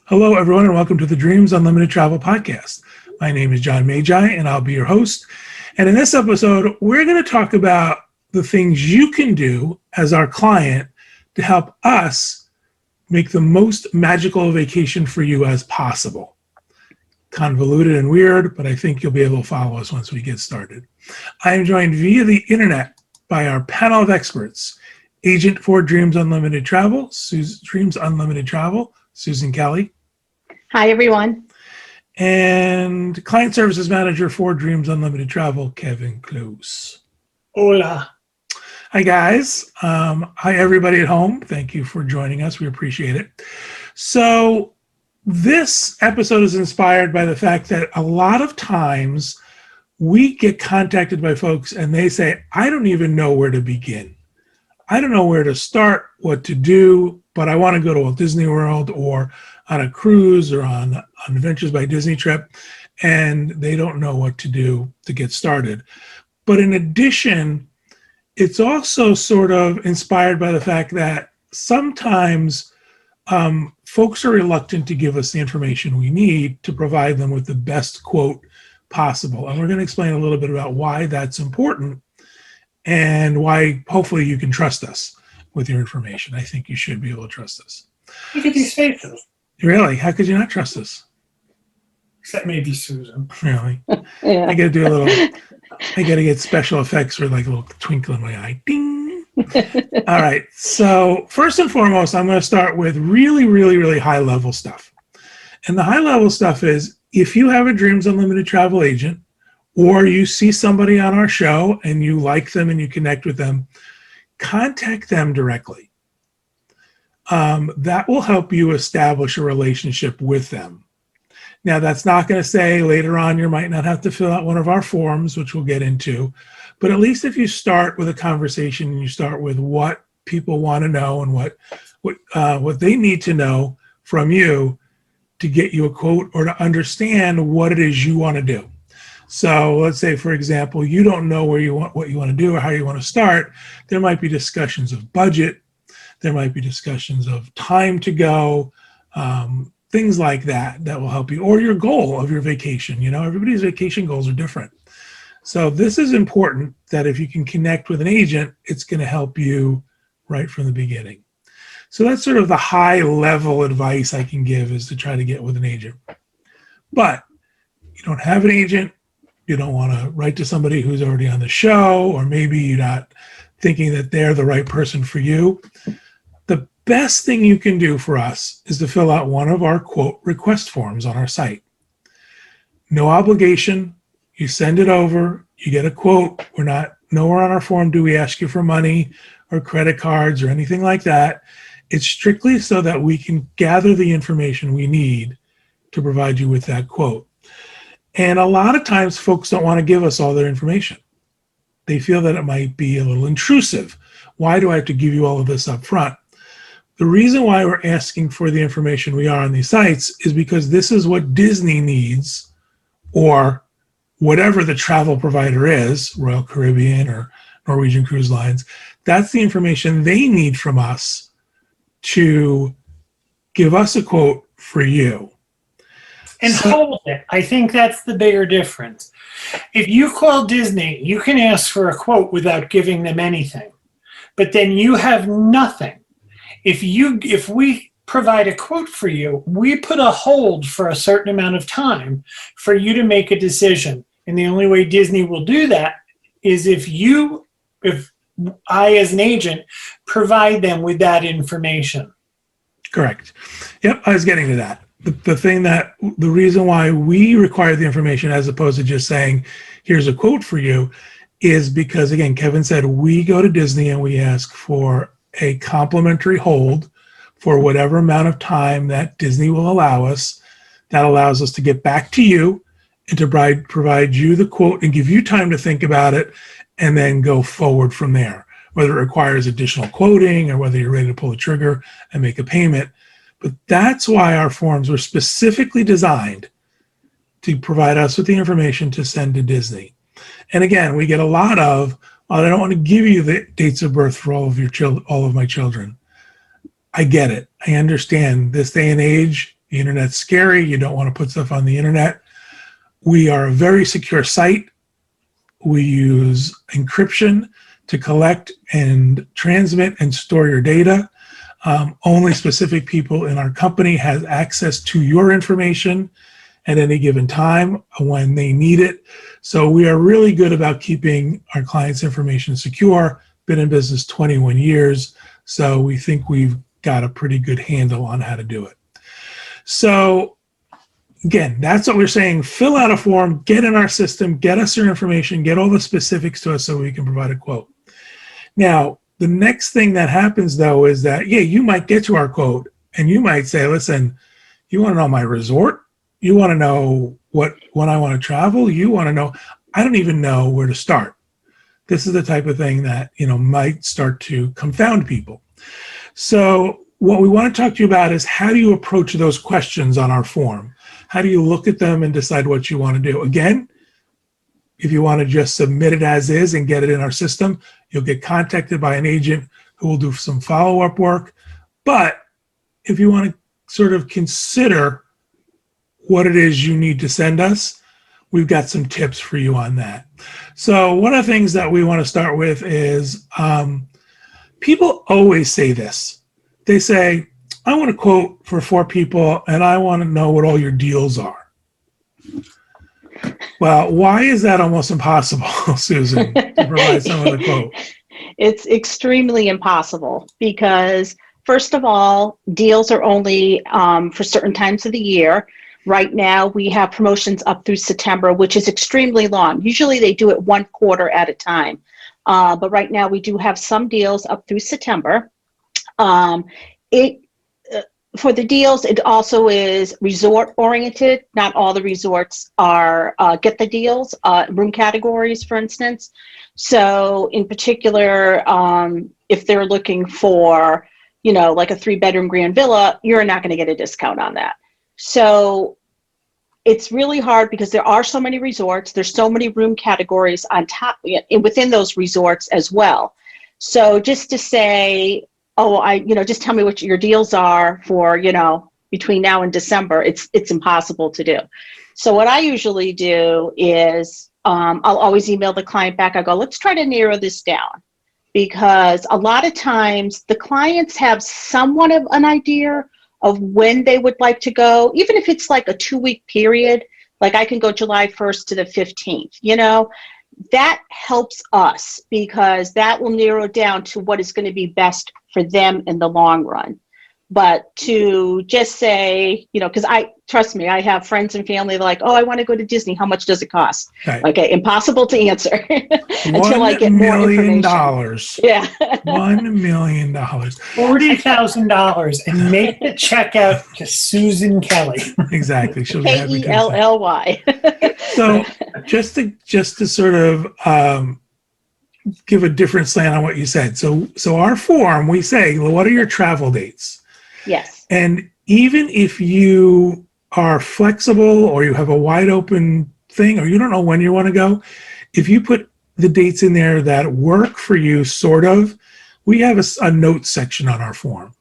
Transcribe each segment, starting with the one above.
Hello, everyone, and welcome to the Dreams Unlimited Travel Podcast. My name is John Magi, and I'll be your host. And in this episode, we're going to talk about the things you can do as our client to help us make the most magical vacation for you as possible. Convoluted and weird, but I think you'll be able to follow us once we get started. I am joined via the internet by our panel of experts, agent for Dreams Unlimited Travel, Susan Kelly. Hi, everyone. And client services manager for Dreams Unlimited Travel, Kevin Close. Hola. Hi, guys. Hi, everybody at home. Thank you for joining us. We appreciate it. So this episode is inspired by the fact that a lot of times we get contacted by folks and they say, I don't even know where to begin. I don't know where to start, what to do, but I want to go to Walt Disney World or on a cruise or on Adventures by Disney trip, and they don't know what to do to get started. But in addition, it's also sort of inspired by the fact that sometimes folks are reluctant to give us the information we need to provide them with the best quote possible. And we're going to explain a little bit about why that's important and why hopefully you can trust us with your information. I think you should be able to trust us. Look at these faces. Really? How could you not trust us? Except maybe Susan. Really? Yeah. I got to get special effects with like a little twinkle in my eye. Ding! All right. So first and foremost, I'm going to start with really high level stuff. And the high level stuff is if you have a Dreams Unlimited travel agent or you see somebody on our show and you like them and you connect with them, contact them directly. That will help you establish a relationship with them. Now, that's not going to say later on you might not have to fill out one of our forms, which we'll get into, but at least if you start with a conversation and you start with what people want to know and what they need to know from you to get you a quote or to understand what it is you want to do. So let's say, for example, you don't know what you want to do or how you want to start. There might be discussions of budget. There might be discussions of time to go, things like that will help you, or your goal of your vacation. You know, everybody's vacation goals are different. So this is important that if you can connect with an agent, it's going to help you right from the beginning. So that's sort of the high level advice I can give, is to try to get with an agent. But you don't have an agent, you don't want to write to somebody who's already on the show, or maybe you're not thinking that they're the right person for you. The best thing you can do for us is to fill out one of our quote request forms on our site. No obligation. You send it over, you get a quote. Nowhere on our form do we ask you for money or credit cards or anything like that. It's strictly so that we can gather the information we need to provide you with that quote. And a lot of times folks don't want to give us all their information. They feel that it might be a little intrusive. Why do I have to give you all of this up front? The reason why we're asking for the information we are on these sites is because this is what Disney needs, or whatever the travel provider is, Royal Caribbean or Norwegian Cruise Lines. That's the information they need from us to give us a quote for you. And hold it. I think that's the bigger difference. If you call Disney, you can ask for a quote without giving them anything, but then you have nothing. If we provide a quote for you, we put a hold for a certain amount of time for you to make a decision. And the only way Disney will do that is if I, as an agent, provide them with that information. Correct. Yep, I was getting to that. The reason why we require the information as opposed to just saying, here's a quote for you, is because, again, Kevin said, we go to Disney and we ask for a complimentary hold for whatever amount of time that Disney will allow us. That allows us to get back to you and to provide you the quote and give you time to think about it and then go forward from there, whether it requires additional quoting or whether you're ready to pull the trigger and make a payment. But that's why our forms were specifically designed to provide us with the information to send to Disney. And again, we get a lot of, I don't want to give you the dates of birth for all of my children. I get it. I understand this day and age, The internet's scary. You don't want to put stuff on the internet. We are a very secure site. We use encryption to collect and transmit and store your data. Only specific people in our company has access to your information at any given time when they need it. So we are really good about keeping our clients' information secure. Been in business 21 years, so we think we've got a pretty good handle on how to do it. So again, that's what we're saying. Fill out a form, get in our system, get us your information, get all the specifics to us so we can provide a quote. Now, the next thing that happens, though, is that, yeah, you might get to our quote and you might say, listen, you want to know my resort? You want to know when I want to travel? You want to know, I don't even know where to start. This is the type of thing that, might start to confound people. So what we want to talk to you about is how do you approach those questions on our form? How do you look at them and decide what you want to do? Again, if you want to just submit it as is and get it in our system, you'll get contacted by an agent who will do some follow-up work. But if you want to sort of consider what it is you need to send us, we've got some tips for you on that. So one of the things that we want to start with is people always say this. They say, I want a quote for 4 people and I want to know what all your deals are. Well, why is that almost impossible, Susan, to provide someone a quote? It's extremely impossible because, first of all, deals are only for certain times of the year. Right now, we have promotions up through September, which is extremely long. Usually they do it 1 quarter at a time. But right now we do have some deals up through September. For the deals, it also is resort oriented. Not all the resorts are get the deals, room categories, for instance. So in particular, if they're looking for, like a 3-bedroom grand villa, you're not going to get a discount on that. So it's really hard because there are so many resorts. There's so many room categories on top within those resorts as well. So just to say, just tell me what your deals are for, between now and December, it's impossible to do. So what I usually do is I'll always email the client back. I go, let's try to narrow this down, because a lot of times the clients have somewhat of an idea of when they would like to go, even if it's like a 2-week period, like I can go July 1st to the 15th, that helps us because that will narrow down to what is going to be best for them in the long run. But to just say, because trust me, I have friends and family like, oh, I want to go to Disney. How much does it cost? Right. Okay, impossible to answer until I get more information. $1 million. Yeah. $1 million. $40,000 and make the checkout to Susan Kelly. Exactly. She'll be happy to Kelly. So just to sort of give a different slant on what you said. So our form, we say, what are your travel dates? Yes. And even if you are flexible or you have a wide open thing or you don't know when you want to go, if you put the dates in there that work for you, sort of, we have a notes section on our form.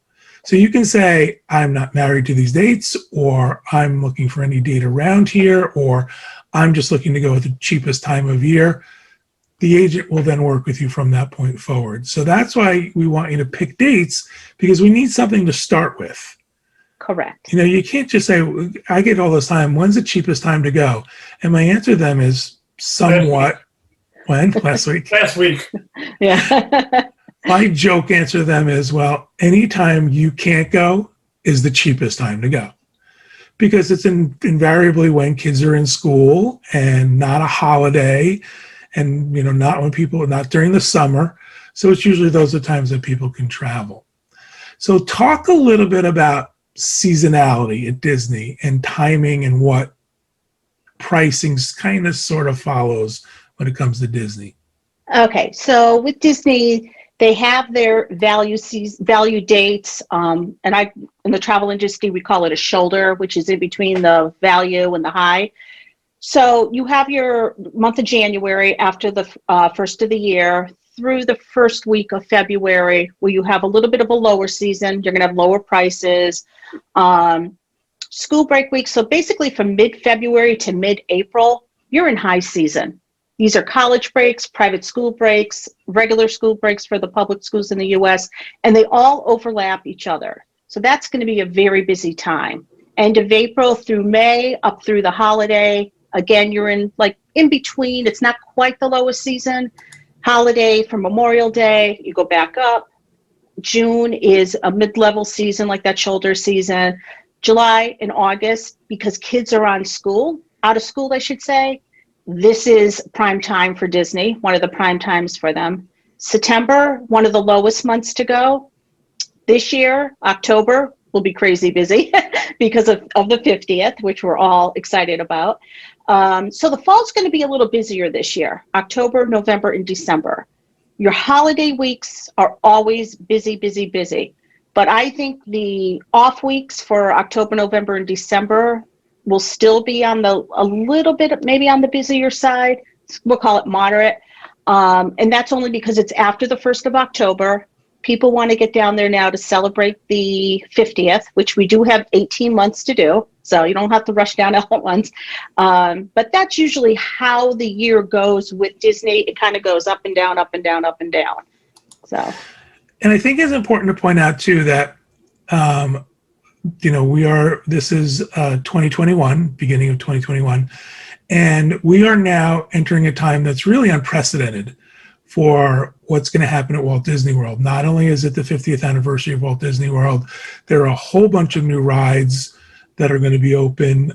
So you can say, I'm not married to these dates, or I'm looking for any date around here, or I'm just looking to go at the cheapest time of year. The agent will then work with you from that point forward. So that's why we want you to pick dates, because we need something to start with. Correct. You can't just say, I get all this time, when's the cheapest time to go? And my answer to them is somewhat, when? Last week? Last week. Yeah. My joke answer to them is, well, anytime you can't go is the cheapest time to go. Because it's invariably when kids are in school and not a holiday, and not during the summer. So it's usually those are times that people can travel. So talk a little bit about seasonality at Disney and timing and what pricing kind of sort of follows when it comes to Disney. Okay, so with Disney, they have their value dates, and in the travel industry we call it a shoulder, which is in between the value and the high. So you have your month of January after the first of the year through the first week of February, where you have a little bit of a lower season. You're going to have lower prices. school break week. So basically from mid-February to mid-April, you're in high season. These are college breaks, private school breaks, regular school breaks for the public schools in the US, and they all overlap each other. So that's going to be a very busy time. End of April through May, up through the holiday. Again, you're in like in between. It's not quite the lowest season. Holiday for Memorial Day, you go back up. June is a mid-level season, like that shoulder season. July and August, because kids are out of school, I should say. This is prime time for Disney, one of the prime times for them. September, one of the lowest months to go. This year, October will be crazy busy because of the 50th, which we're all excited about. So the fall's going to be a little busier this year, October, November, and December. Your holiday weeks are always busy, busy, busy. But I think the off weeks for October, November, and December will still be a little bit, maybe on the busier side. We'll call it moderate. And that's only because it's after the 1st of October. People want to get down there now to celebrate the 50th, which we do have 18 months to do. So you don't have to rush down all at once. But that's usually how the year goes with Disney. It kind of goes up and down, up and down, up and down. So. And I think it's important to point out too that, this is 2021, beginning of 2021, and we are now entering a time that's really unprecedented for what's going to happen at Walt Disney World. Not only is it the 50th anniversary of Walt Disney World, there are a whole bunch of new rides that are going to be open,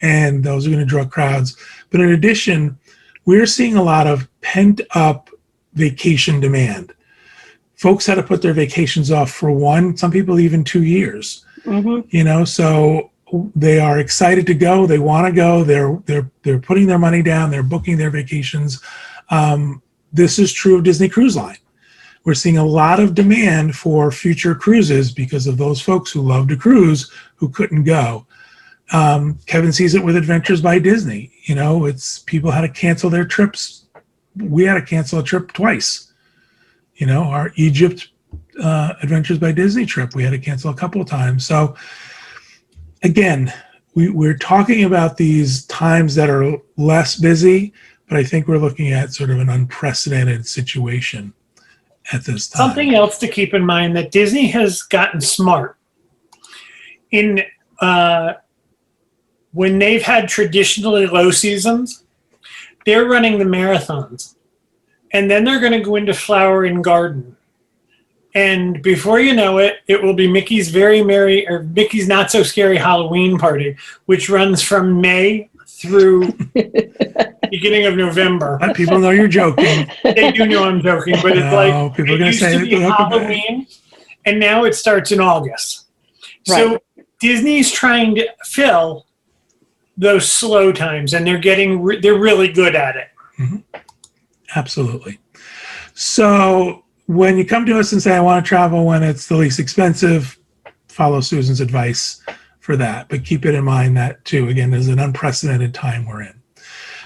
and those are going to draw crowds. But in addition, we're seeing a lot of pent-up vacation demand. Folks had to put their vacations off for some people even 2 years. Mm-hmm. So they are excited to go. They want to go. They're putting their money down. They're booking their vacations. This is true of Disney Cruise Line. We're seeing a lot of demand for future cruises because of those folks who love to cruise who couldn't go. Kevin sees it with Adventures by Disney. It's people had to cancel their trips. We had to cancel a trip twice. Our Egypt Adventures by Disney trip, we had to cancel a couple of times. So again, we're talking about these times that are less busy, but I think we're looking at sort of an unprecedented situation at this time. Something else to keep in mind that Disney has gotten smart in when they've had traditionally low seasons, they're running the marathons, and then they're going to go into Flower and Garden, and before you know it, it will be Mickey's Mickey's Not So Scary Halloween Party, which runs from May through beginning of November. People know you're joking. They do know I'm joking, but it's like people are it going used to say to be Halloween, and now it starts in August. Right. So Disney's trying to fill those slow times, and they're really good at it. Mm-hmm. Absolutely. So when you come to us and say, I want to travel when it's the least expensive, follow Susan's advice for that. But keep it in mind that, too, again, there's an unprecedented time we're in.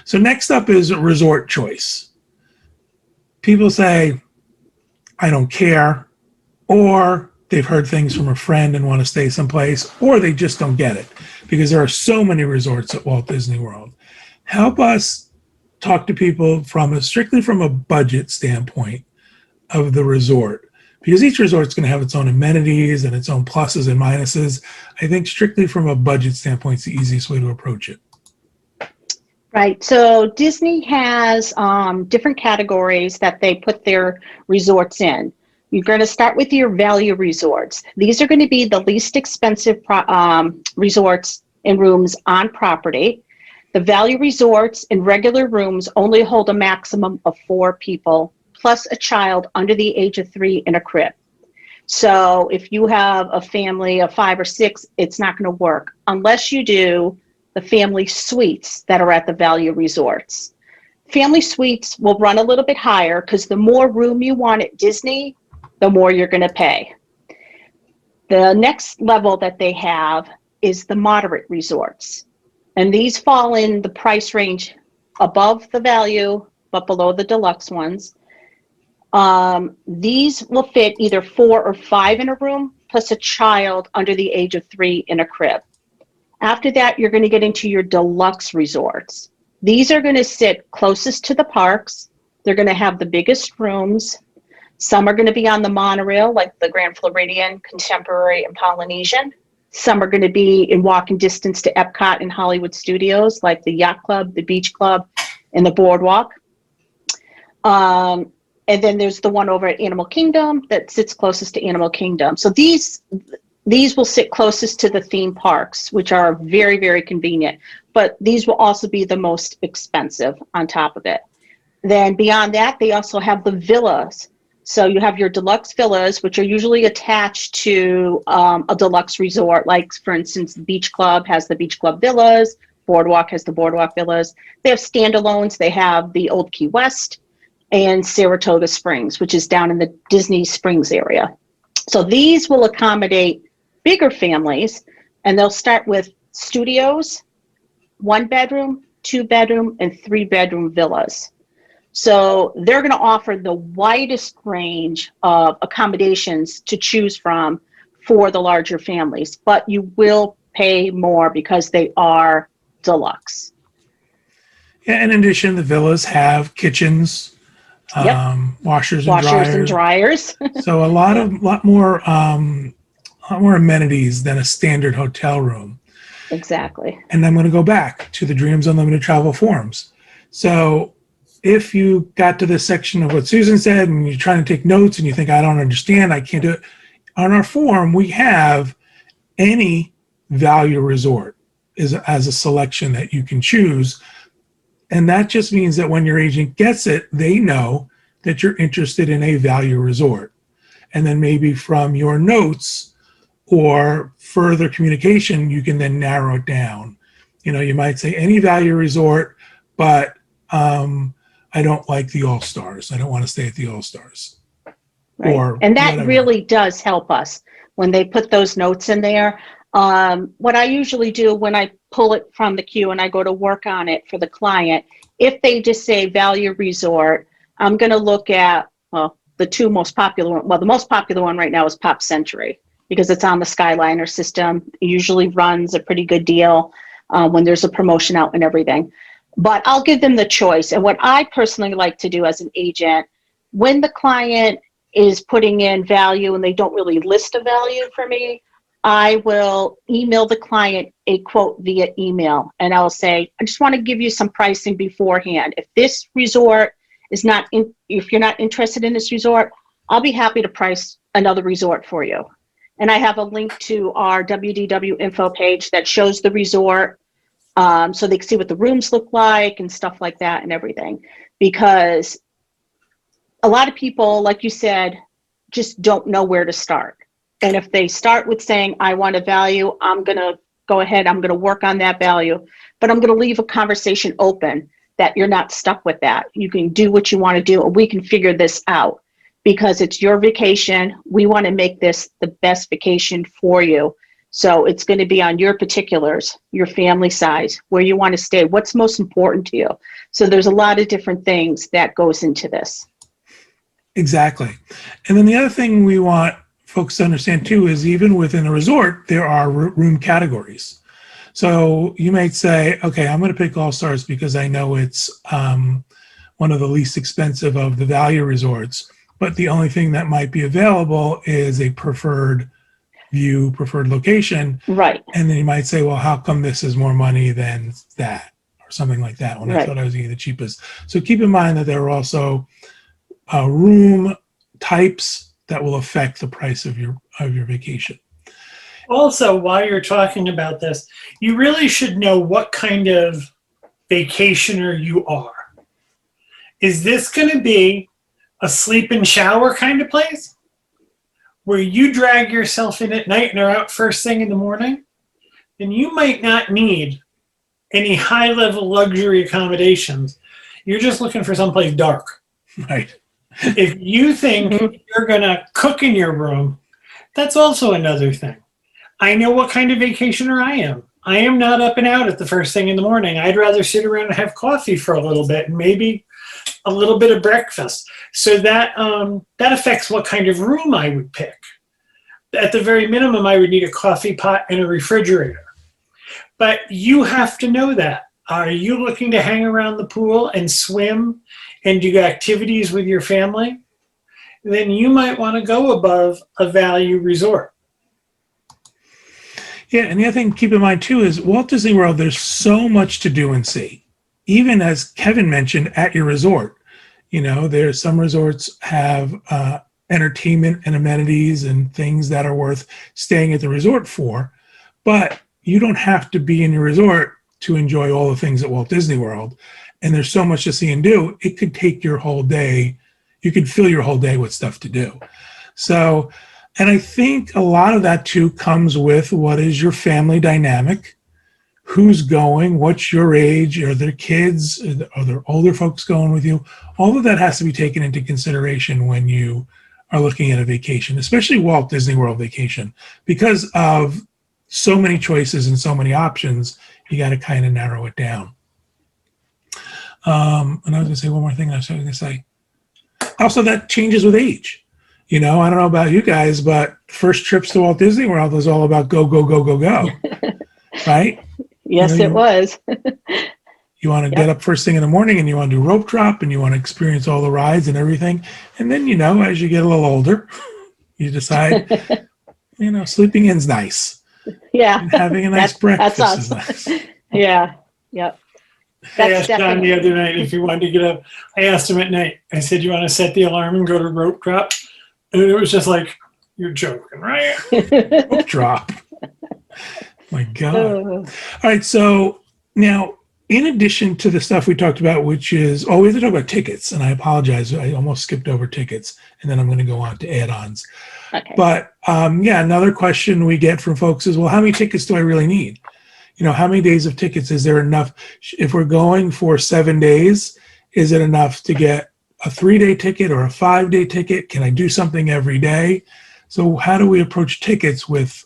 So next up is resort choice. People say, I don't care, or they've heard things from a friend and want to stay someplace, or they just don't get it because there are so many resorts at Walt Disney World. Help us talk to people strictly from a budget standpoint of the resort, because each resort is going to have its own amenities and its own pluses and minuses. I think strictly from a budget standpoint, it's the easiest way to approach it. Right. So Disney has different categories that they put their resorts in. You're going to start with your value resorts. These are going to be the least expensive resorts and rooms on property. The value resorts and regular rooms only hold a maximum of 4 people, plus a child under the age of 3 in a crib. So if you have a family of 5 or 6, it's not going to work unless you do the family suites that are at the value resorts. Family suites will run a little bit higher because the more room you want at Disney, the more you're going to pay. The next level that they have is the moderate resorts. And these fall in the price range above the value, but below the deluxe ones. These will fit either 4 or 5 in a room, plus a child under the age of 3 in a crib. After that, you're going to get into your deluxe resorts. These are going to sit closest to the parks. They're going to have the biggest rooms. Some are going to be on the monorail, like the Grand Floridian, Contemporary, and Polynesian. Some are going to be in walking distance to Epcot and Hollywood Studios, like the Yacht Club, the Beach Club, and the Boardwalk. And then there's the one over at Animal Kingdom that sits closest to Animal Kingdom. So these will sit closest to the theme parks, which are very, very convenient. But these will also be the most expensive on top of it. Then beyond that, they also have the villas. So you have your deluxe villas, which are usually attached to a deluxe resort. Like, for instance, the Beach Club has the Beach Club villas. Boardwalk has the Boardwalk villas. They have standalones. They have the Old Key West and Saratoga Springs, which is down in the Disney Springs area. So these will accommodate bigger families, and they'll start with studios, 1-bedroom, 2-bedroom, and 3-bedroom villas. So they're going to offer the widest range of accommodations to choose from for the larger families, but you will pay more because they are deluxe. Yeah, in addition, the villas have kitchens, Yep. washers And dryers. So a lot more amenities than a standard hotel room. Exactly. And I'm going to go back to the Dreams Unlimited travel forms. So if you got to this section of what Susan said and you're trying to take notes and you think, I don't understand, I can't do it. On our form, we have any value resort as a selection that you can choose. And that just means that when your agent gets it, they know that you're interested in a value resort. And then maybe from your notes or further communication, you can then narrow it down. You know, you might say any value resort, but I don't like the All-Stars. I don't want to stay at the All-Stars. Right. And that whatever. really does help us when they put those notes in there. What I usually do when I pull it from the queue and I go to work on it for the client, if they just say value resort, I'm going to look at, well, the two most popular one. Well, the most popular one right now is Pop Century because it's on the Skyliner system. It usually runs a pretty good deal when there's a promotion out and everything. But I'll give them the choice. And what I personally like to do as an agent, when the client is putting in value and they don't really list a value for me, I will email the client a quote via email. And I'll say, I just want to give you some pricing beforehand. If this resort is not in, if you're not interested in this resort, I'll be happy to price another resort for you. And I have a link to our WDW info page that shows the resort. So they can see what the rooms look like and stuff like that and everything. Because a lot of people, like you said, just don't know where to start. And if they start with saying, I want a value, I'm going to go ahead, I'm going to work on that value, but I'm going to leave a conversation open that you're not stuck with that. You can do what you want to do, and we can figure this out because it's your vacation. We want to make this the best vacation for you. So it's going to be on your particulars, your family size, where you want to stay, what's most important to you. So there's a lot of different things that goes into this. Exactly. And then the other thing we want folks to understand too is even within a resort, there are room categories. So you might say, okay, I'm going to pick All-Stars because I know it's one of the least expensive of the value resorts, but the only thing that might be available is a preferred view, preferred location. Right. And then you might say, well, how come this is more money than that or something like that when I thought I was getting the cheapest. So keep in mind that there are also room types that will affect the price of your vacation. Also, while you're talking about this, you really should know what kind of vacationer you are. Is this going to be a sleep and shower kind of place where you drag yourself in at night and are out first thing in the morning? Then you might not need any high-level luxury accommodations. You're just looking for someplace dark. Right. If you think you're going to cook in your room, that's also another thing. I know what kind of vacationer I am. I am not up and out at the first thing in the morning. I'd rather sit around and have coffee for a little bit and maybe a little bit of breakfast. So that affects what kind of room I would pick. At the very minimum, I would need a coffee pot and a refrigerator. But you have to know that. Are you looking to hang around the pool and swim and do activities with your family? Then you might want to go above a value resort. Yeah, and the other thing to keep in mind too is Walt Disney World, there's so much to do and see. Even as Kevin mentioned, at your resort, there's some resorts have entertainment and amenities and things that are worth staying at the resort for, but you don't have to be in your resort to enjoy all the things at Walt Disney World. And there's so much to see and do, it could take your whole day. You could fill your whole day with stuff to do. So, and I think a lot of that too comes with what is your family dynamic, who's going, what's your age, are there kids, are there older folks going with you? All of that has to be taken into consideration when you are looking at a vacation, especially Walt Disney World vacation, because of so many choices and so many options, you got to kind of narrow it down. And I was going to say one more thing. I was going to say, also that changes with age. I don't know about you guys, but first trips to Walt Disney World was all about go, go, go, go, go, right? Yes, it was. You want to get up first thing in the morning and you want to do rope drop and you want to experience all the rides and everything. And then, as you get a little older, you decide, sleeping in's nice. Yeah. And having a nice breakfast that's is nice. Yeah. Yep. I asked John the other night if he wanted to get up. I asked him at night. I said, "You want to set the alarm and go to rope drop?" And it was just like, "You're joking, right?" Rope drop. My God. All right. So now, in addition to the stuff we talked about, which is, we have to talk about tickets. And I apologize. I almost skipped over tickets. And then I'm going to go on to add-ons. Okay. But another question we get from folks is, well, how many tickets do I really need? How many days of tickets? Is there enough? If we're going for 7 days, is it enough to get a 3-day ticket or a 5-day ticket? Can I do something every day? So how do we approach tickets with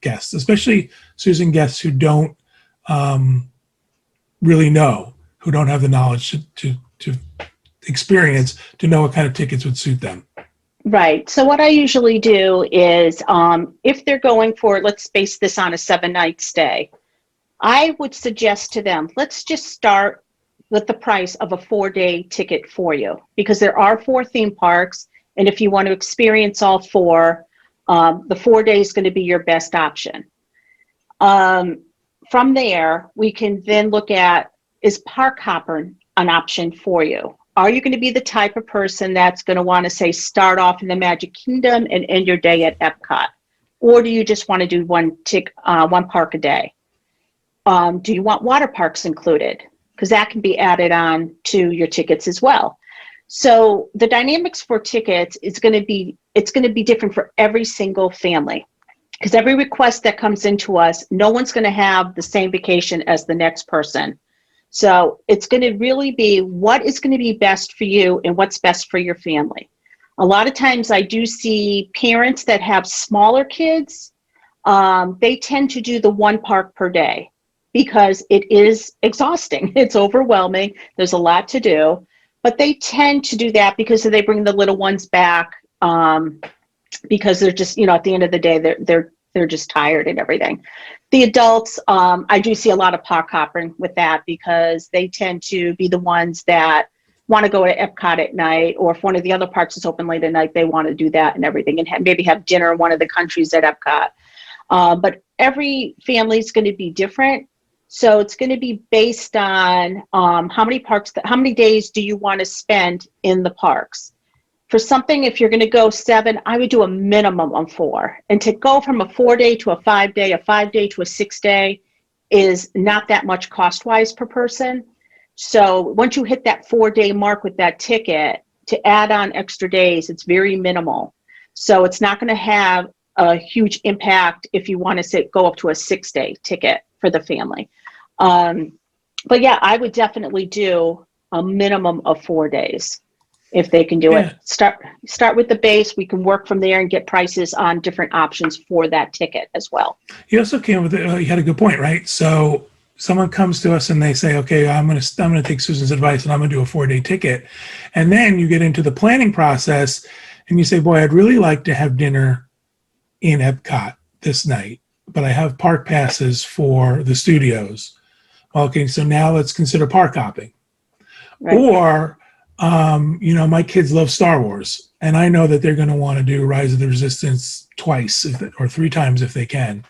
guests, especially, Susan, guests who don't really know, who don't have the knowledge to experience to know what kind of tickets would suit them? Right. So what I usually do is if they're going for, let's base this on a 7-night stay, I would suggest to them, let's just start with the price of a 4-day ticket for you, because there are 4 theme parks. And if you want to experience all 4, the 4 day is going to be your best option. From there, we can then look at, is park hopper an option for you? Are you going to be the type of person that's going to want to say start off in the Magic Kingdom and end your day at Epcot? Or do you just want to do one park a day? Do you want water parks included? Because that can be added on to your tickets as well. So the dynamics for tickets is going to be different for every single family, because every request that comes into us, no one's going to have the same vacation as the next person. So it's going to really be what is going to be best for you and what's best for your family. A lot of times I do see parents that have smaller kids. They tend to do the 1 park per day because it is exhausting. It's overwhelming. There's a lot to do, but they tend to do that because they bring the little ones back because they're just, at the end of the day, they're just tired and everything. The adults, I do see a lot of park hopping with that because they tend to be the ones that want to go to Epcot at night, or if one of the other parks is open late at night, they want to do that and everything, and maybe have dinner in one of the countries at Epcot. But every family is going to be different. So it's going to be based on how many days do you want to spend in the parks. For something, if you're going to go 7, I would do a minimum of 4. And to go from a 4-day to a 5-day, a 5-day to a 6-day is not that much cost-wise per person. So once you hit that 4-day mark with that ticket, to add on extra days, it's very minimal. So it's not going to have a huge impact if you want to go up to a 6-day ticket for the family. But yeah, I would definitely do a minimum of 4 days. If they can do it, start with the base. We can work from there and get prices on different options for that ticket as well. You also came with you had a good point, right? So someone comes to us and they say, okay, I'm going to take Susan's advice and I'm going to do a 4-day ticket. And then you get into the planning process and you say, boy, I'd really like to have dinner in Epcot this night. but I have park passes for the studios. Okay, so now let's consider park hopping. Right. Or, my kids love Star Wars, and I know that they're going to want to do Rise of the Resistance twice or 3 times if they can.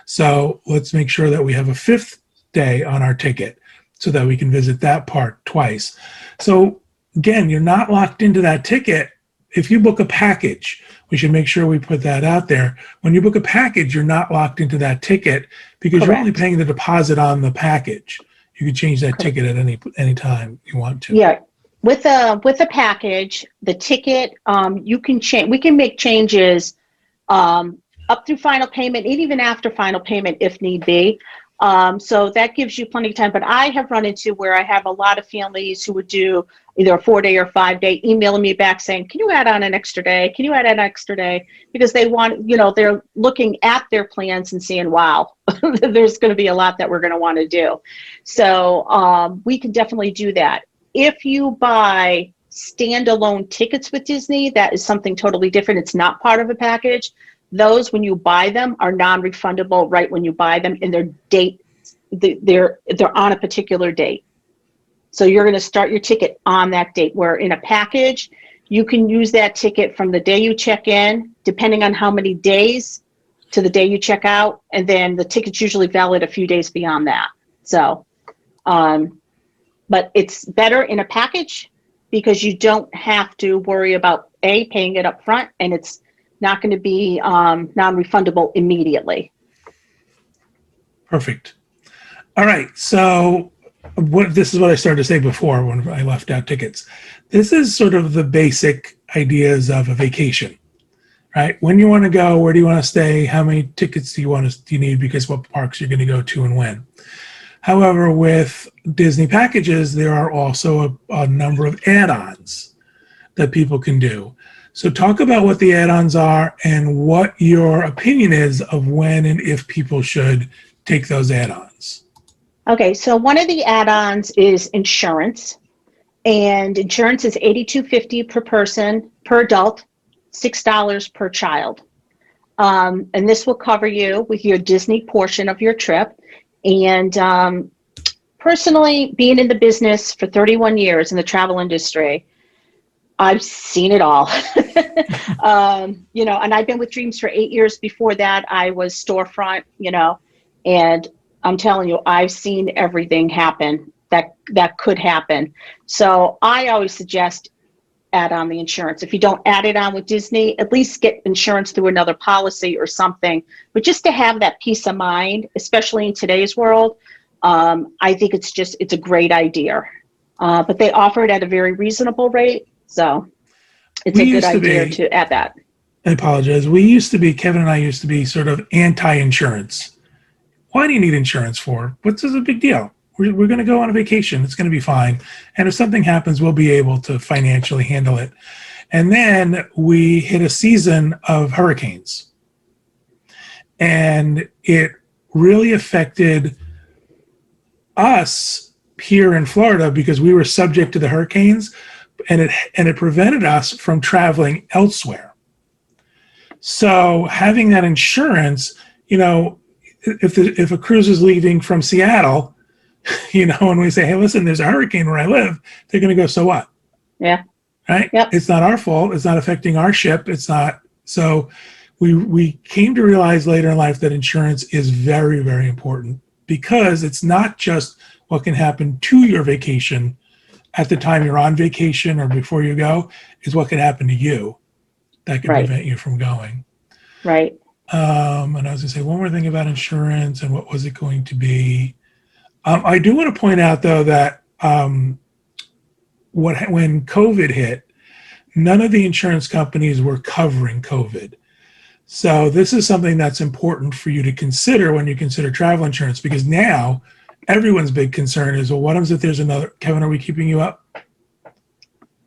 So let's make sure that we have a 5th day on our ticket so that we can visit that park twice. So again, you're not locked into that ticket. If you book a package, we should make sure we put that out there. When you book a package, you're not locked into that ticket because Correct. you're only paying the deposit on the package. You can change that Correct. ticket at any time you want to. Yeah. With a package, the ticket, you can change. We can make changes up through final payment, and even after final payment if need be. So that gives you plenty of time. But I have run into where I have a lot of families who would do either a 4-day or 5-day, emailing me back saying, can you add on an extra day? Can you add an extra day? Because they want, they're looking at their plans and seeing, wow, there's going to be a lot that we're going to want to do. So we can definitely do that. If you buy standalone tickets with Disney, that is something totally different. It's not part of a package. Those, when you buy them, are non-refundable right when you buy them, and their date, they're on a particular date. So you're going to start your ticket on that date, where in a package, you can use that ticket from the day you check in, depending on how many days, to the day you check out, and then the ticket's usually valid a few days beyond that. So, but it's better in a package because you don't have to worry about paying it up front, and it's not going to be non-refundable immediately. Perfect. All right. So this is what I started to say before when I left out tickets. This is sort of the basic ideas of a vacation, right? When you want to go, where do you want to stay? How many tickets do you need? Because what parks you're going to go to and when. However, with Disney packages, there are also a number of add-ons that people can do. So talk about what the add-ons are and what your opinion is of when and if people should take those add-ons. Okay, so one of the add-ons is insurance, and insurance is $82.50 per person per adult, $6 per child, and this will cover you with your Disney portion of your trip. And personally, being in the business for 31 years in the travel industry, I've seen it all. And I've been with Dreams for 8 years. Before that, I was storefront, and I'm telling you, I've seen everything happen that could happen. So I always suggest add on the insurance. If you don't add it on with Disney, at least get insurance through another policy or something. But just to have that peace of mind, especially in today's world, I think it's a great idea. But they offer it at a very reasonable rate. So it's a good idea to add that. I apologize. Kevin and I used to be sort of anti-insurance. Why do you need insurance for? What's a big deal? We're going to go on a vacation. It's going to be fine. And if something happens, we'll be able to financially handle it. And then we hit a season of hurricanes. And it really affected us here in Florida because we were subject to the hurricanes, and it prevented us from traveling elsewhere. So having that insurance, if a cruise is leaving from Seattle, and we say, hey, listen, there's a hurricane where I live, they're going to go, so what? Yeah. Right? Yep. It's not our fault. It's not affecting our ship. It's not. So we came to realize later in life that insurance is very, very important because it's not just what can happen to your vacation at the time you're on vacation or before you go, is what can happen to you that can prevent you from going. Right. And I was going to say one more thing about insurance and what was it going to be. I do want to point out, though, that when COVID hit, none of the insurance companies were covering COVID. So this is something that's important for you to consider when you consider travel insurance, because now everyone's big concern is, well, what happens if there's another? Kevin, are we keeping you up?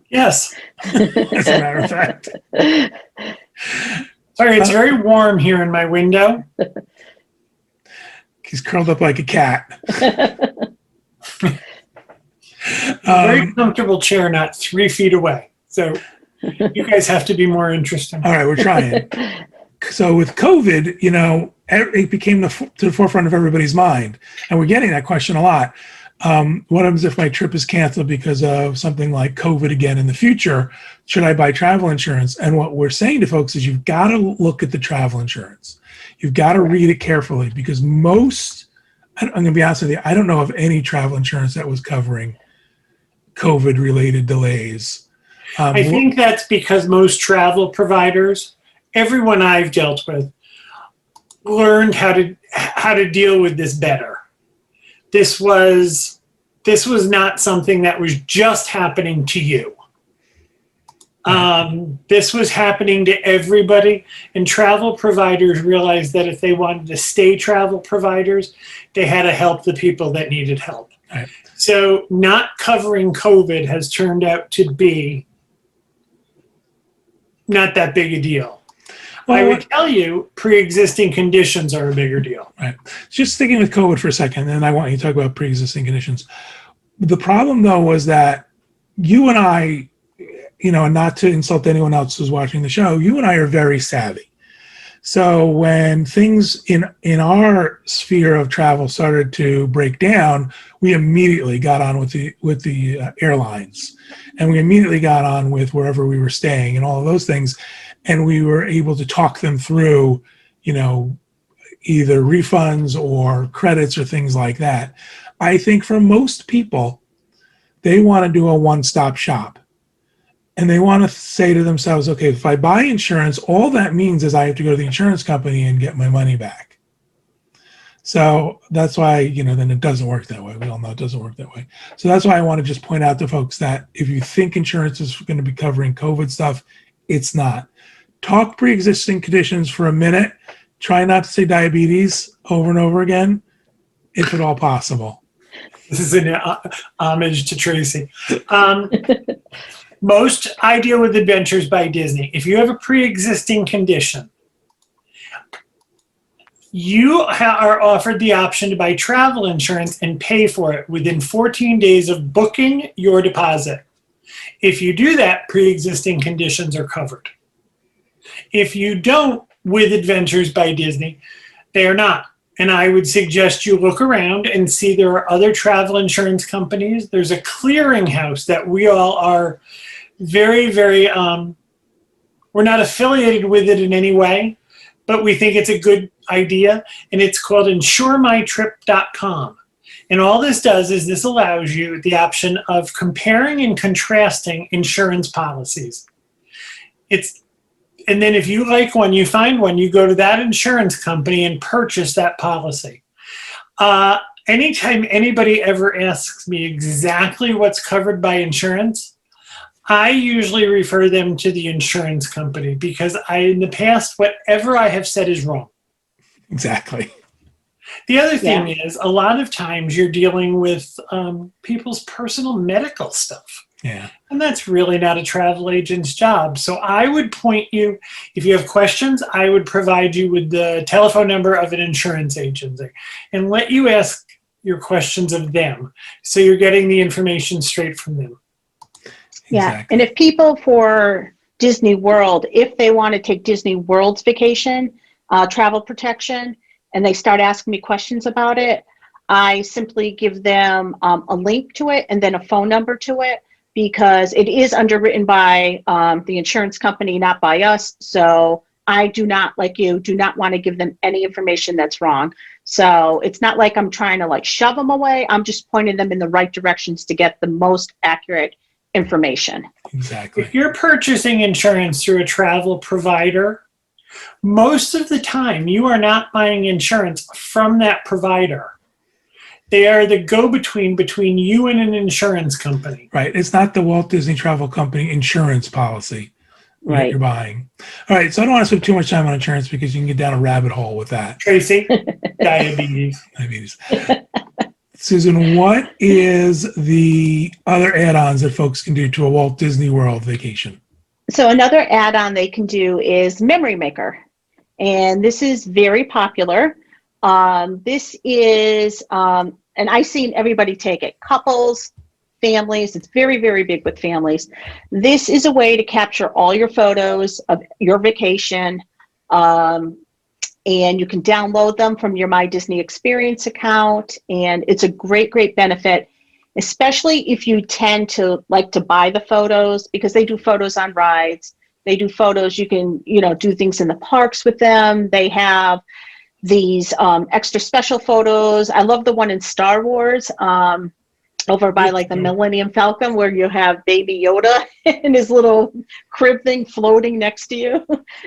Yes. As a matter of fact. Sorry, it's very warm here in my window. He's curled up like a cat. Very comfortable chair, not 3 feet away. So you guys have to be more interesting. All right, we're trying. So with COVID, it became to the forefront of everybody's mind, and we're getting that question a lot. What happens if my trip is canceled because of something like COVID again in the future? Should I buy travel insurance? And what we're saying to folks is you've got to look at the travel insurance. You've got to read it carefully, because I'm going to be honest with you, I don't know of any travel insurance that was covering COVID-related delays. I think that's because most travel providers, everyone I've dealt with, learned how to deal with this better. This was not something that was just happening to you. This was happening to everybody, and travel providers realized that if they wanted to stay travel providers, they had to help the people that needed help. Right. So not covering COVID has turned out to be not that big a deal. Well, I would tell you pre-existing conditions are a bigger deal. Right. Just sticking with COVID for a second, and I want you to talk about pre-existing conditions. The problem, though, was that you and I, and not to insult anyone else who's watching the show, you and I are very savvy. So when things in our sphere of travel started to break down, we immediately got on with the airlines, and we immediately got on with wherever we were staying and all of those things, and we were able to talk them through, either refunds or credits or things like that. I think for most people, they want to do a one-stop shop. And they want to say to themselves, okay, if I buy insurance, all that means is I have to go to the insurance company and get my money back. So that's why, then it doesn't work that way. We all know it doesn't work that way. So that's why I want to just point out to folks that if you think insurance is going to be covering COVID stuff, it's not. Talk pre-existing conditions for a minute. Try not to say diabetes over and over again, if at all possible. This is an homage to Tracy. Most I deal with Adventures by Disney. If you have a pre-existing condition, you are offered the option to buy travel insurance and pay for it within 14 days of booking your deposit. If you do that, pre-existing conditions are covered. If you don't, with Adventures by Disney, they are not. And I would suggest you look around and see there are other travel insurance companies. There's a clearinghouse that we all are very, very, we're not affiliated with it in any way, but we think it's a good idea. And it's called insuremytrip.com. And all this does is this allows you the option of comparing and contrasting insurance policies. And then if you like one, you find one, you go to that insurance company and purchase that policy. Anytime anybody ever asks me exactly what's covered by insurance, I usually refer them to the insurance company, because in the past, whatever I have said is wrong. Exactly. The other thing is, a lot of times you're dealing with people's personal medical stuff. Yeah. And that's really not a travel agent's job. So I would point you, if you have questions, I would provide you with the telephone number of an insurance agency and let you ask your questions of them. So you're getting the information straight from them. Yeah. Exactly. And if people for Disney World, if they want to take Disney World's vacation, travel protection, and they start asking me questions about it, I simply give them a link to it and then a phone number to it, because it is underwritten by the insurance company, not by us. So I do not, like you, do not want to give them any information that's wrong. So it's not like I'm trying to shove them away. I'm just pointing them in the right directions to get the most accurate information. Exactly. If you're purchasing insurance through a travel provider, most of the time you are not buying insurance from that provider. They are the go-between between you and an insurance company. Right. It's not the Walt Disney Travel Company insurance policy that you're buying. All right. So I don't want to spend too much time on insurance, because you can get down a rabbit hole with that. Tracy, diabetes. Susan, what is the other add-ons that folks can do to a Walt Disney World vacation? So another add-on they can do is Memory Maker. And this is very popular. This is, and I've seen everybody take it, couples, families. It's very, very big with families. This is a way to capture all your photos of your vacation And you can download them from your My Disney Experience account. And it's a great, great benefit, especially if you tend to like to buy the photos, because they do photos on rides. They do photos. You can, do things in the parks with them. They have these extra special photos. I love the one in Star Wars over by like the Millennium Falcon, where you have Baby Yoda in his little crib thing floating next to you.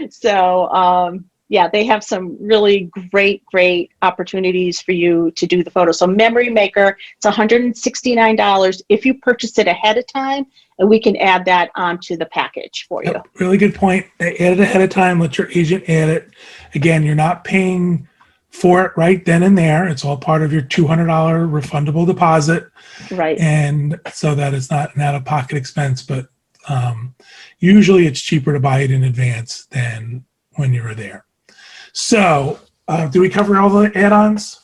So yeah, they have some really great, great opportunities for you to do the photo. So Memory Maker, it's $169 if you purchase it ahead of time, and we can add that onto the package for you. Yep, really good point. Add it ahead of time. Let your agent add it. Again, you're not paying for it right then and there. It's all part of your $200 refundable deposit. Right. And so that it's not an out-of-pocket expense, but usually it's cheaper to buy it in advance than when you were there. So do we cover all the add-ons?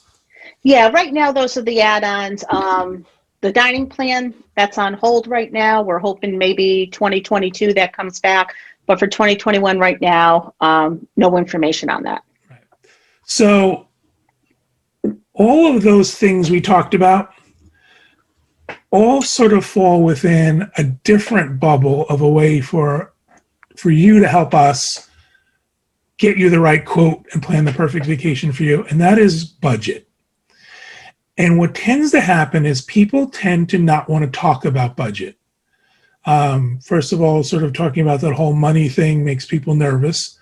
Yeah, right now those are the add-ons. The dining plan, that's on hold right now. We're hoping maybe 2022 that comes back. But for 2021 right now, no information on that. Right. So all of those things we talked about all sort of fall within a different bubble of a way for you to help us get you the right quote and plan the perfect vacation for you, and that is budget. And what tends to happen is people tend to not want to talk about budget. First of all, sort of talking about that whole money thing makes people nervous.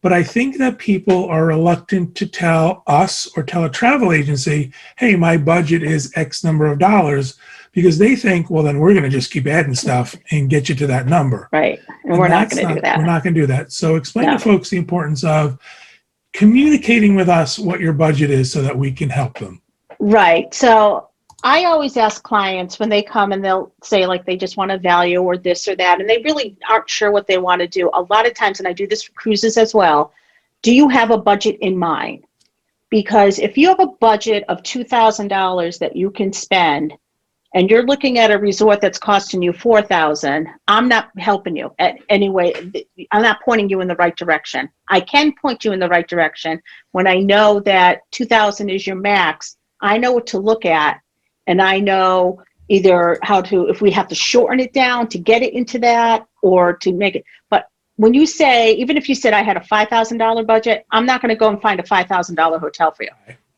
But I think that people are reluctant to tell us or tell a travel agency, hey, my budget is X number of dollars, because they think, well, then we're going to just keep adding stuff and get you to that number. Right. And we're not going to do that. We're not going to do that. So explain to folks the importance of communicating with us what your budget is so that we can help them. Right. So I always ask clients when they come and they'll say like they just want a value or this or that, and they really aren't sure what they want to do. A lot of times, and I do this for cruises as well, do you have a budget in mind? Because if you have a budget of $2,000 that you can spend, and you're looking at a resort that's costing you $4,000, I'm not helping you at any way. I'm not pointing you in the right direction. I can point you in the right direction when I know that $2,000 is your max. I know what to look at, and I know either how to, if we have to shorten it down to get it into that or to make it. But when you say, even if you said I had a $5,000 budget, I'm not going to go and find a $5,000 hotel for you.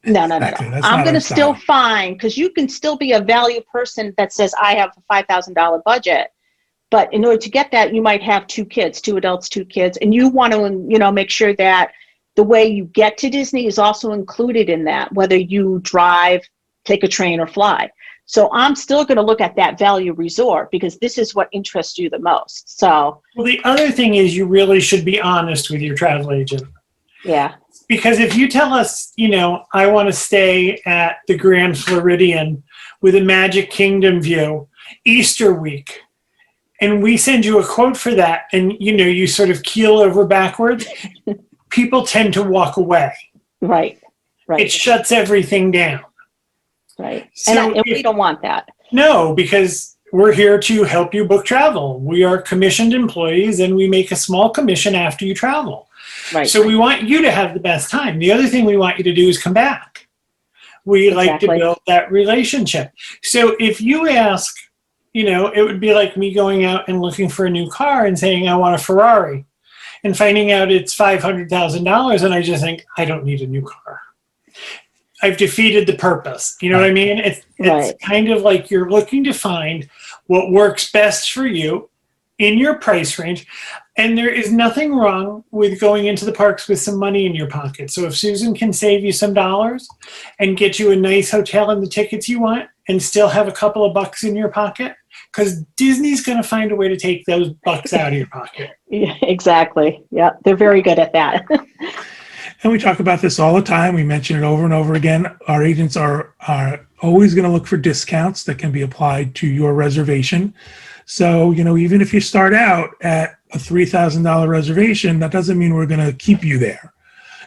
No. I'm going to still find, because you can still be a value person that says I have a $5,000 budget. But in order to get that, you might have 2 kids, 2 adults, 2 kids, and you want to, make sure that the way you get to Disney is also included in that, whether you drive, take a train, or fly. So I'm still going to look at that value resort because this is what interests you the most. So, well, the other thing is you really should be honest with your travel agent. Yeah. Because if you tell us, I want to stay at the Grand Floridian with a Magic Kingdom view Easter week, and we send you a quote for that, and, you sort of keel over backwards, people tend to walk away. Right. It shuts everything down. Right. So and we don't want that. No, because we're here to help you book travel. We are commissioned employees, and we make a small commission after you travel. Right. So we want you to have the best time. The other thing we want you to do is come back. We like to build that relationship. So if you ask, it would be like me going out and looking for a new car and saying, I want a Ferrari, and finding out it's $500,000. And I just think, I don't need a new car. I've defeated the purpose. You know what I mean? It's kind of like you're looking to find what works best for you in your price range. And there is nothing wrong with going into the parks with some money in your pocket. So if Susan can save you some dollars and get you a nice hotel and the tickets you want and still have a couple of bucks in your pocket, because Disney's going to find a way to take those bucks out of your pocket. Yeah, exactly. Yeah, they're very good at that. And we talk about this all the time. We mention it over and over again. Our agents are always going to look for discounts that can be applied to your reservation. So, even if you start out at a $3,000 reservation, that doesn't mean we're going to keep you there.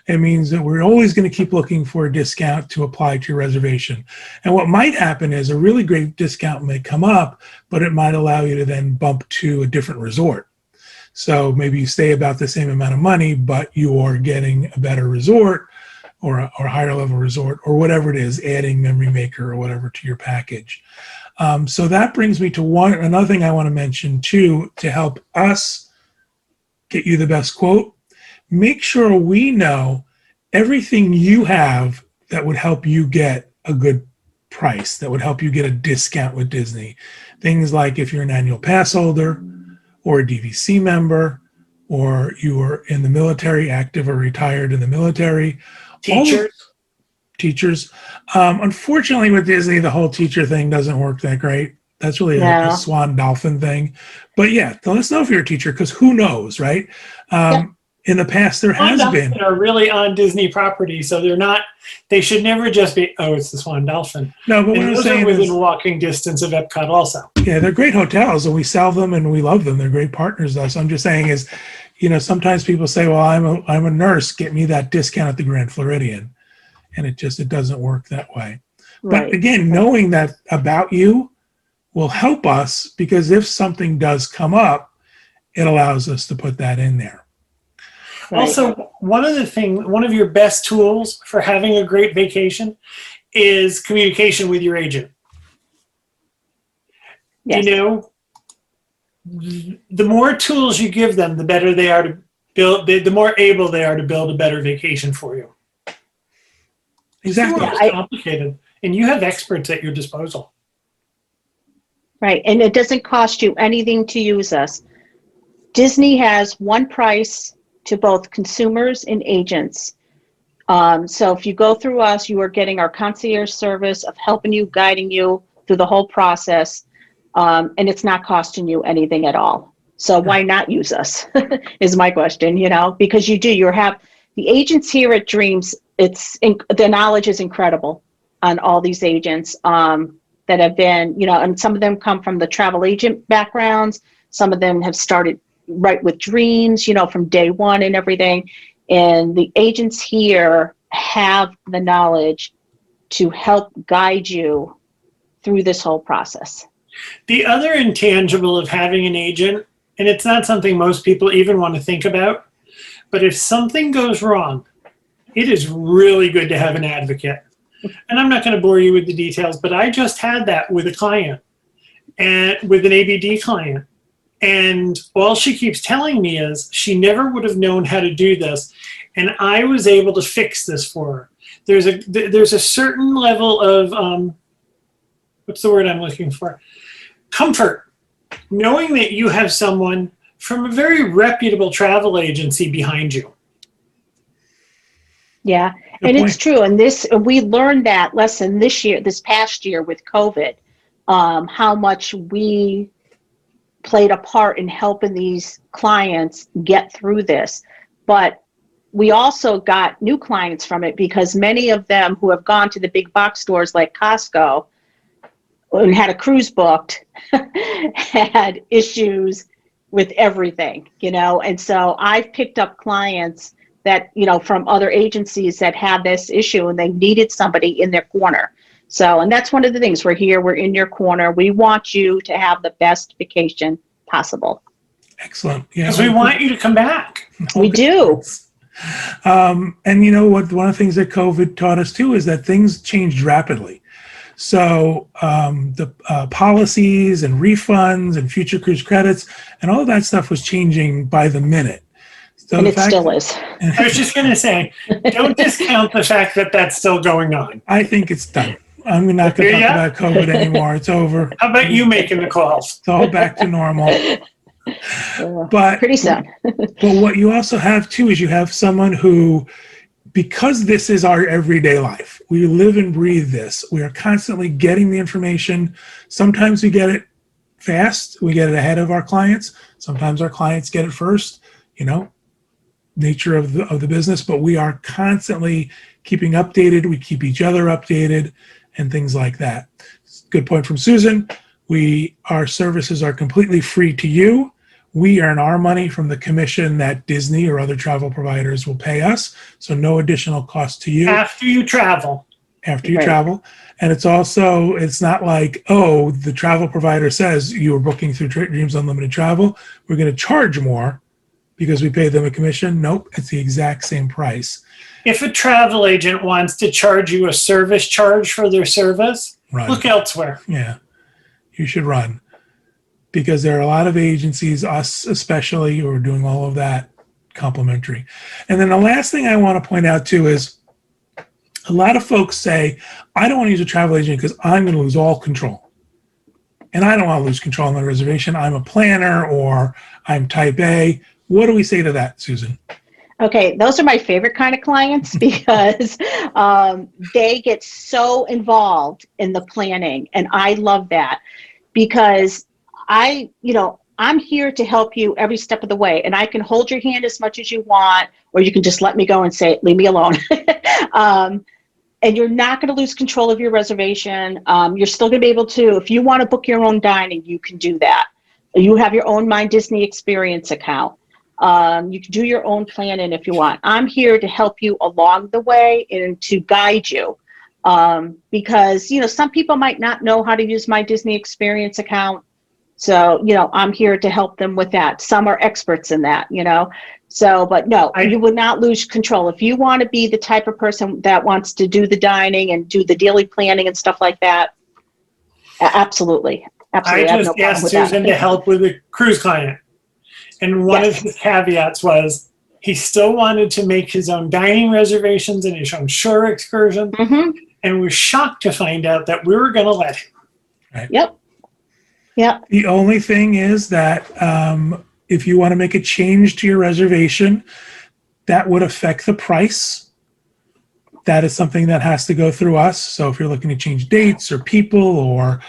It means that we're always going to keep looking for a discount to apply to your reservation. And what might happen is a really great discount may come up, but it might allow you to then bump to a different resort. So maybe you stay about the same amount of money, but you're getting a better resort or a higher level resort or whatever it is, adding Memory Maker or whatever to your package. So that brings me to another thing I want to mention too, to help us get you the best quote. Make sure we know everything you have that would help you get a good price, that would help you get a discount with Disney. Things like if you're an annual pass holder or a DVC member, or you are in the military, active or retired in the military. Teachers. Unfortunately, with Disney, the whole teacher thing doesn't work that great. That's really a swan dolphin thing. But yeah, let us know if you're a teacher, because who knows, right? In the past, there has been. Are really on Disney property, so they should never just be, oh, it's the Swan Dolphin. No, but what I'm saying are within is, walking distance of Epcot also. Yeah, they're great hotels, and we sell them, and we love them. They're great partners with us. I'm just saying is, sometimes people say, well, I'm a nurse, get me that discount at the Grand Floridian. And it doesn't work that way. Right. But again, knowing that about you will help us, because if something does come up, it allows us to put that in there. Right. Also, one of your best tools for having a great vacation is communication with your agent. Yes. The more tools you give them, the better they are to build, the more able they are to build a better vacation for you. Exactly. It's complicated, and you have experts at your disposal. Right, and it doesn't cost you anything to use us. Disney has one price to both consumers and agents. So if you go through us, you are getting our concierge service of helping you, guiding you through the whole process, and it's not costing you anything at all. So why not use us is my question, because you have the agents here at Dreams. The knowledge is incredible on all these agents that have been, and some of them come from the travel agent backgrounds. Some of them have started right with Dreams, from day one and everything. And the agents here have the knowledge to help guide you through this whole process. The other intangible of having an agent, and it's not something most people even want to think about, but if something goes wrong, it is really good to have an advocate. And I'm not going to bore you with the details, but I just had that with a client, and with an ABD client. And all she keeps telling me is she never would have known how to do this. And I was able to fix this for her. There's a certain level of, what's the word I'm looking for? Comfort. Knowing that you have someone from a very reputable travel agency behind you. Yeah, Good and point. It's true. And we learned that lesson this past year with COVID, how much we played a part in helping these clients get through this. But we also got new clients from it, because many of them who have gone to the big box stores like Costco and had a cruise booked had issues with everything, and so I've picked up clients that, from other agencies that had this issue, and they needed somebody in their corner. So, and that's one of the things. We're here, we're in your corner. We want you to have the best vacation possible. Excellent. Yeah, because we want you to come back. We do. And you know what? One of the things that COVID taught us too is that things changed rapidly. So the policies and refunds and future cruise credits and all of that stuff was changing by the minute. So and it still is. I was just going to say, don't discount the fact that that's still going on. I think it's done. I'm not going to talk about COVID anymore. It's over. How about you making the calls? It's all back to normal. But pretty soon. But what you also have too is you have someone who, because this is our everyday life, we live and breathe this. We are constantly getting the information. Sometimes we get it fast. We get it ahead of our clients. Sometimes our clients get it first. Nature of the business. But we are constantly keeping updated. We keep each other updated and things like that. Good point from Susan. Our services are completely free to you. We earn our money from the commission that Disney or other travel providers will pay us. So no additional cost to you. After you travel. Travel. And it's not like, the travel provider says you were booking through Dreams Unlimited Travel. We're going to charge more because we pay them a commission. Nope, it's the exact same price. If a travel agent wants to charge you a service charge for their service, Run. look elsewhere. Yeah, you should run, because there are a lot of agencies, us especially, who are doing all of that complimentary. And then the last thing I want to point out too is a lot of folks say, I don't want to use a travel agent because I'm going to lose all control. And I don't want to lose control on the reservation. I'm a planner, or I'm type A. What do we say to that, Susan? Okay, those are my favorite kind of clients because they get so involved in the planning, and I love that because I'm here to help you every step of the way, and I can hold your hand as much as you want, or you can just let me go and say, leave me alone. And you're not going to lose control of your reservation. You're still going to be able to, if you want to book your own dining, you can do that. You have your own My Disney Experience account. You can do your own planning if you want. I'm here to help you along the way and to guide you. Because, some people might not know how to use My Disney Experience account. So, I'm here to help them with that. Some are experts in that, So, but no, you would not lose control. If you want to be the type of person that wants to do the dining and do the daily planning and stuff like that, absolutely. Absolutely. I just asked Susan to help with a cruise client. And one of his caveats was he still wanted to make his own dining reservations and his own shore excursion. Mm-hmm. And we're shocked to find out that we were going to let him. Right. Yep. Yep. The only thing is that if you want to make a change to your reservation, that would affect the price. That is something that has to go through us. So if you're looking to change dates or people or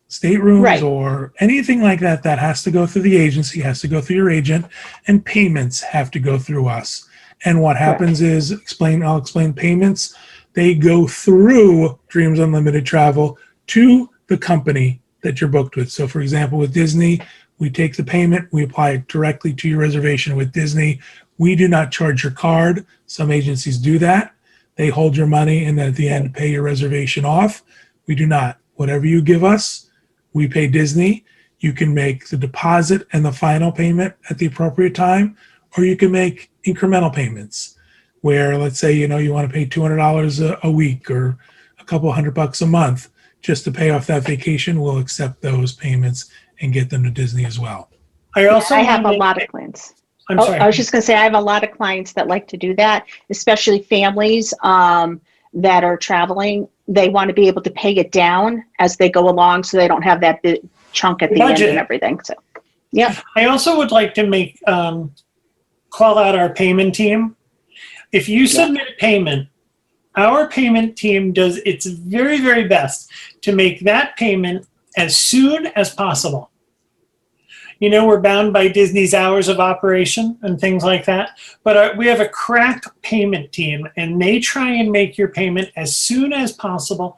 staterooms, right, or anything like that, that has to go through the agency, has to go through your agent, and payments have to go through us. And what happens is, I'll explain payments. They go through Dreams Unlimited Travel to the company that you're booked with. So for example, with Disney, we take the payment, we apply it directly to your reservation with Disney. We do not charge your card. Some agencies do that. They hold your money and then at the end pay your reservation off. We do not. Whatever you give us, we pay Disney. You can make the deposit and the final payment at the appropriate time, or you can make incremental payments where, let's say, you want to pay $200 a week or a couple $100 a month just to pay off that vacation. We'll accept those payments and get them to Disney as well. I have a lot of clients. I was just going to say, I have a lot of clients that like to do that, especially families that are traveling. They want to be able to pay it down as they go along so they don't have that big chunk at the end and everything. So, yeah. I also would like to call out our payment team. If you submit a payment, our payment team does its very, very best to make that payment as soon as possible. We're bound by Disney's hours of operation and things like that, but we have a crack payment team, and they try and make your payment as soon as possible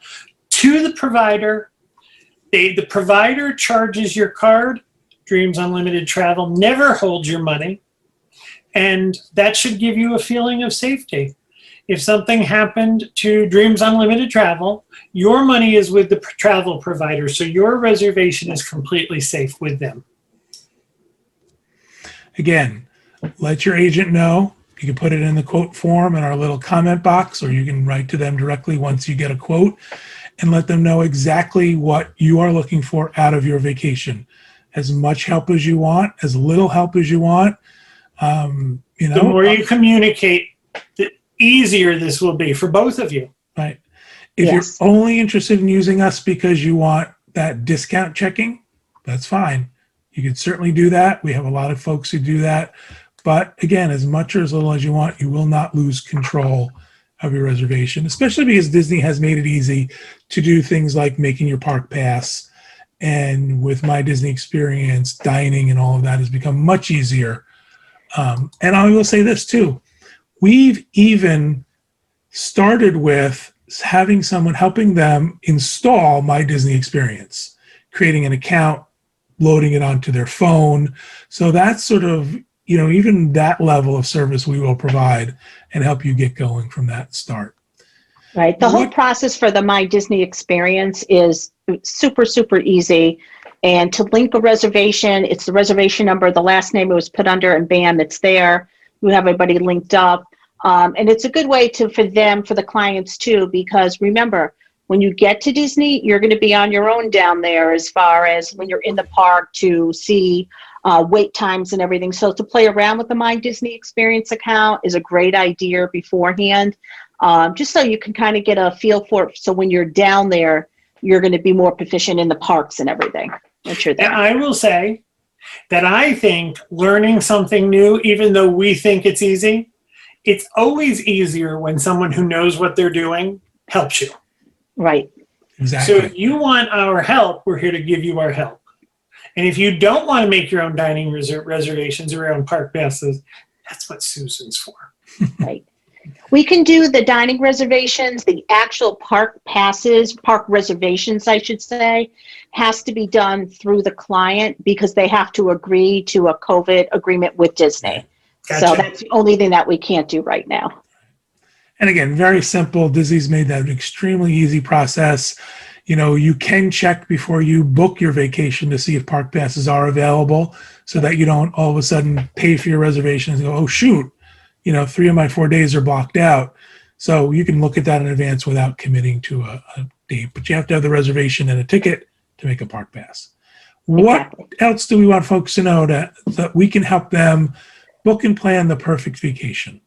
to the provider. The provider charges your card. Dreams Unlimited Travel never holds your money, and that should give you a feeling of safety. If something happened to Dreams Unlimited Travel, your money is with the travel provider, so your reservation is completely safe with them. Again, let your agent know. You can put it in the quote form in our little comment box, or you can write to them directly once you get a quote and let them know exactly what you are looking for out of your vacation. As much help as you want, as little help as you want. The more you communicate, the easier this will be for both of you. Right. If you're only interested in using us because you want that discount checking, that's fine. You can certainly do that. We have a lot of folks who do that. But again, as much or as little as you want, you will not lose control of your reservation, especially because Disney has made it easy to do things like making your park pass. And with My Disney Experience, dining and all of that has become much easier. And I will say this too. We've even started with having someone helping them install My Disney Experience, creating an account, loading it onto their phone. So that's sort of, even that level of service we will provide and help you get going from that start. Right. The whole process for the My Disney Experience is super, super easy. And to link a reservation, it's the reservation number, the last name it was put under, and bam, it's there. We have everybody linked up. And it's a good way for the clients too, because remember, when you get to Disney, you're going to be on your own down there as far as when you're in the park to see wait times and everything. So to play around with the My Disney Experience account is a great idea beforehand, just so you can kind of get a feel for it. So when you're down there, you're going to be more proficient in the parks and everything. Once you're there. And I will say that I think learning something new, even though we think it's easy, it's always easier when someone who knows what they're doing helps you. Right. Exactly. So if you want our help, we're here to give you our help. And if you don't want to make your own dining reservations or your own park passes, that's what Susan's for. Right. We can do the dining reservations, the actual park passes, park reservations, I should say, has to be done through the client because they have to agree to a COVID agreement with Disney. Gotcha. So that's the only thing that we can't do right now. And again, very simple. Disney's made that an extremely easy process. You know, you can check before you book your vacation to see if park passes are available so that you don't all of a sudden pay for your reservations and go, oh, shoot, you know, 3 of my 4 days are blocked out. So you can look at that in advance without committing to a date. But you have to have the reservation and a ticket to make a park pass. Exactly. What else do we want folks to know that we can help them book and plan the perfect vacation?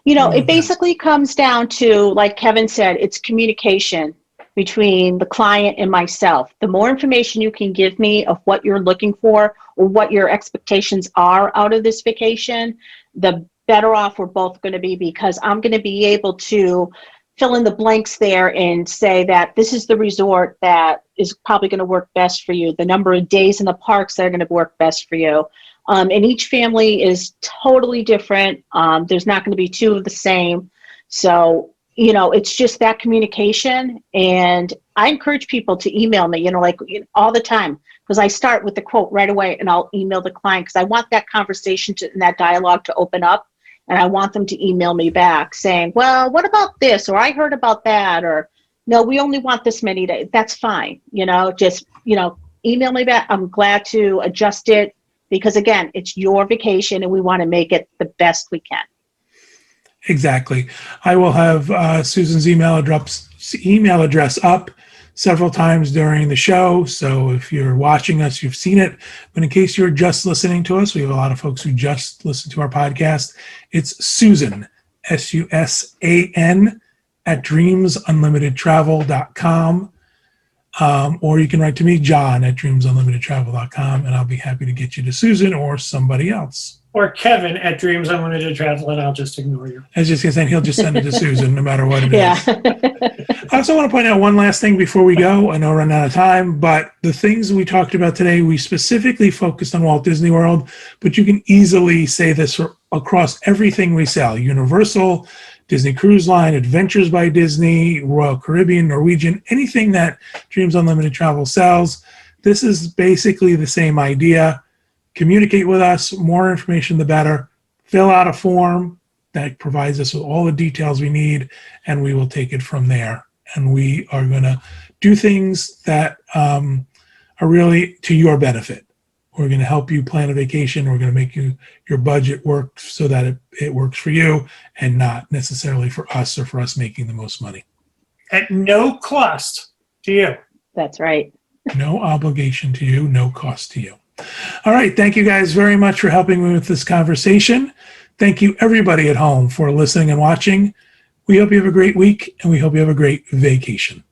You know, it basically comes down to, like Kevin said, it's communication between the client and myself. The more information you can give me of what you're looking for or what your expectations are out of this vacation, the better off we're both going to be, because I'm going to be able to fill in the blanks there and say that this is the resort that is probably going to work best for you, the number of days in the parks that are going to work best for you. And each family is totally different. There's not going to be two of the same. So, you know, it's just that communication. And I encourage people to email me, you know, like all the time, because I start with the quote right away and I'll email the client because I want that conversation and that dialogue to open up. And I want them to email me back saying, well, what about this? Or I heard about that. Or no, we only want this many days. That's fine. You know, just, you know, email me back. I'm glad to adjust it because, again, it's your vacation and we want to make it the best we can. Exactly. I will have Susan's email address up several times during the show. So if you're watching us, you've seen it. But in case you're just listening to us, we have a lot of folks who just listen to our podcast. It's Susan, SUSAN, at dreamsunlimitedtravel.com. Or you can write to me, John, at dreamsunlimitedtravel.com, and I'll be happy to get you to Susan or somebody else. Or Kevin at Dreams Unlimited Travel, and I'll just ignore you. I was just going to say, he'll just send it to Susan no matter what it Yeah. is. I also want to point out one last thing before we go. I know we're running out of time, but the things we talked about today, we specifically focused on Walt Disney World, but you can easily say this across everything we sell: Universal, Disney Cruise Line, Adventures by Disney, Royal Caribbean, Norwegian, anything that Dreams Unlimited Travel sells. This is basically the same idea. Communicate with us. More information, the better. Fill out a form that provides us with all the details we need, and we will take it from there. And we are going to do things that are really to your benefit. We're going to help you plan a vacation. We're going to make your budget work so that it works for you and not necessarily for us or for us making the most money. At no cost to you. That's right. No obligation to you, no cost to you. All right. Thank you guys very much for helping me with this conversation. Thank you, everybody at home, for listening and watching. We hope you have a great week, and we hope you have a great vacation.